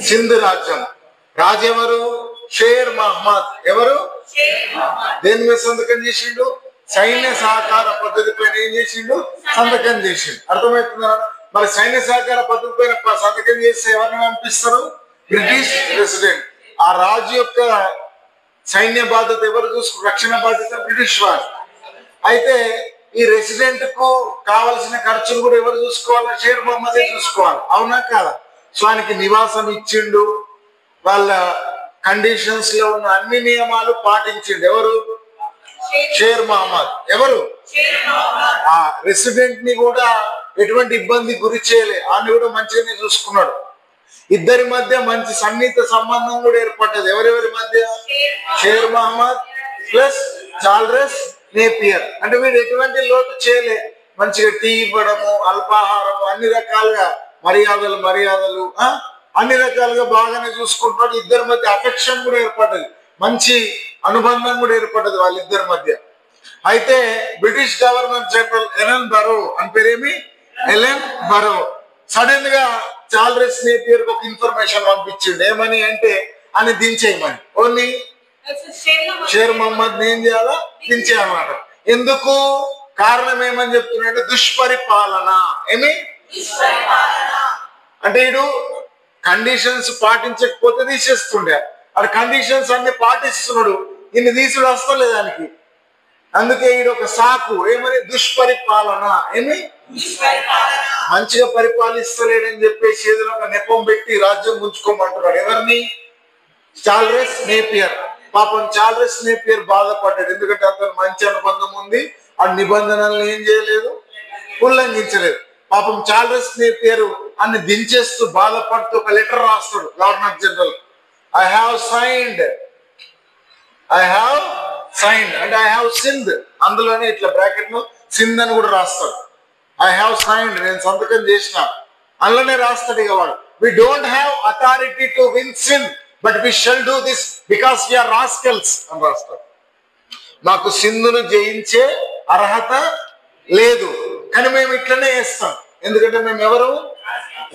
సింధు రాజ్యం. రాజు ఎవరు? షేర్ మహమ్మద్. ఎవరు? దేని మీద సంతకం చేసిండు? సైన్య సహకార పద్ధతి పైన ఏం చేసిండు? సంతకం చేసిండు. అర్థమవుతుందా? మరి సైన్య సహకార పద్ధతి పైన సంతకం చేస్తే ఎవరిని పంపిస్తారు? British president. ఆ రాజు యొక్క సైన్య బాధ్యత ఎవరు చూసుకు? రక్షణ బాధ్యత బ్రిటిష్ వారు. అయితే ఈ రెసిడెంట్ కు కావలసిన ఖర్చులు కూడా ఎవరు చూసుకోవాలి? షేర్ మహమ్మదే చూసుకోవాలి. అవునా కాదా? సో ఆయనకి నివాసం ఇచ్చిండు, వాళ్ళ కండిషన్స్ లో ఉన్న అన్ని నియమాలు పాటించిండు. ఎవరు? షేర్ మహమ్మద్. ఎవరు? ఆ రెసిడెంట్ ని కూడా ఎటువంటి ఇబ్బంది గురి చేయలే, ఆయన కూడా మంచిగానే చూసుకున్నాడు. ఇద్దరి మధ్య మంచి సన్నిహిత సంబంధం కూడా ఏర్పడ్డది. ఎవరెవరి మధ్య? Sher Mohammad plus Charles Napier. అంటే వీడు ఎటువంటి లోటు చేయలే, మంచిగా టీ ఇవ్వడము, అల్పాహారము, అన్ని రకాలుగా మర్యాదలు అన్ని రకాలుగా బాగానే చూసుకుంటున్నాడు. ఇద్దరి మధ్య అఫెక్షన్ కూడా ఏర్పడ్డది, మంచి అనుబంధం కూడా ఏర్పడ్డది వాళ్ళిద్దరి మధ్య. అయితే బ్రిటిష్ గవర్నర్ జనరల్ ఎలెన్ బరో అని పేరేమి? ఎలెన్ బరో సడన్ గా చార్లెస్ నేపియర్ ఒక ఇన్ఫర్మేషన్ పంపించిండు. ఏమని అంటే అని దించేయమని. ఓన్లీ షేర్ మహమ్మద్ ఏం చేయాలా? దించేయన్నమాట. ఎందుకు? కారణం ఏమని చెప్తున్నాడు? దుష్పరిపాలన. ఏమి అంటే వీడు కండిషన్స్ పాటించకపోతే తీసేస్తుండే, అది కండిషన్స్ అన్ని పాటిస్తున్నాడు, ఇన్ని తీసుడు వస్తలేదు దానికి. అందుకే ఈడు ఒక సాకు. ఏమని? దుష్పరిపాలన. ఏమి? మంచిగా పరిపాలిస్తలేడని చెప్పేసి ఏదైనా ఒక నెపం పెట్టి రాజ్యం గుంజుకోమంటున్నాడు. ఎవరిని? Charles Napier. పాపం చార్లెస్ నేపియర్ బాధపడ్డాడు. ఎందుకంటే అతను మంచి అనుబంధం ఉంది, ఆ నిబంధనలను ఏం చేయలేదు, ఉల్లంఘించలేదు. పాపం చార్లెస్ నేపియర్ అన్ని దించేస్తూ బాధపడుతూ ఒక లెటర్ రాస్తాడు governor general. I have signed అంటే ఐ హావ్ సిన్డ్. అందులోనే ఇట్లా బ్రాకెట్ లో సింద్ అని కూడా రాస్తాడు. ఐ హావ్ సైన్డ్, నేను సంతకం చేసిన. అందులోనే రాస్తాడు ఇక వాడు, we don't have authority to win sin but we shall do this because we are rascals అని రాస్తాడు. మాకు సింధును జయించే అర్హత లేదు, కానీ మేము ఇట్లనే చేస్తాం. ఎందుకంటే మేము ఎవరు?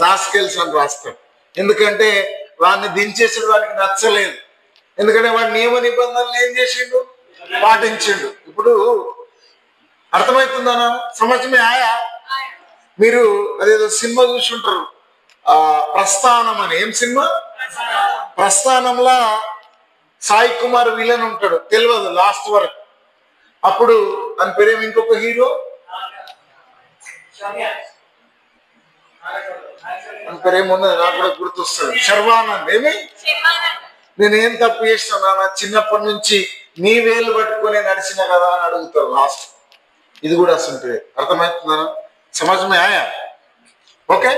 రాస్కెల్స్ అని రాస్తాం. ఎందుకంటే వాడిని దించేసిన వాడికి నచ్చలేదు. ఎందుకంటే వాడి నియమ నిబంధనలు ఏం చేసిండు? పాటించిండు. ఇప్పుడు అర్థమవుతుందా? సమస్య ఆయా. మీరు అదేదో సినిమా చూసుంటారు, ప్రస్థానం అని. ఏం సినిమా? ప్రస్థానంలో సాయి కుమార్ విలన్ ఉంటాడు, తెలియదు లాస్ట్ వరకు. అప్పుడు అని పేరేమి ఇంకొక హీరో అని పేరేమున్నది నాకు కూడా గుర్తొస్తుంది, శర్వానంద్. ఏమి? నేనేం తప్పు చేస్తున్నా? నా చిన్నప్పటి నుంచి నీ వేలు పట్టుకునే నడిచిన కదా అని అడుగుతారు లాస్ట్. ఇది కూడా అసలు అర్థమవుతుందా? సమాజమే ఆయా. ఓకే.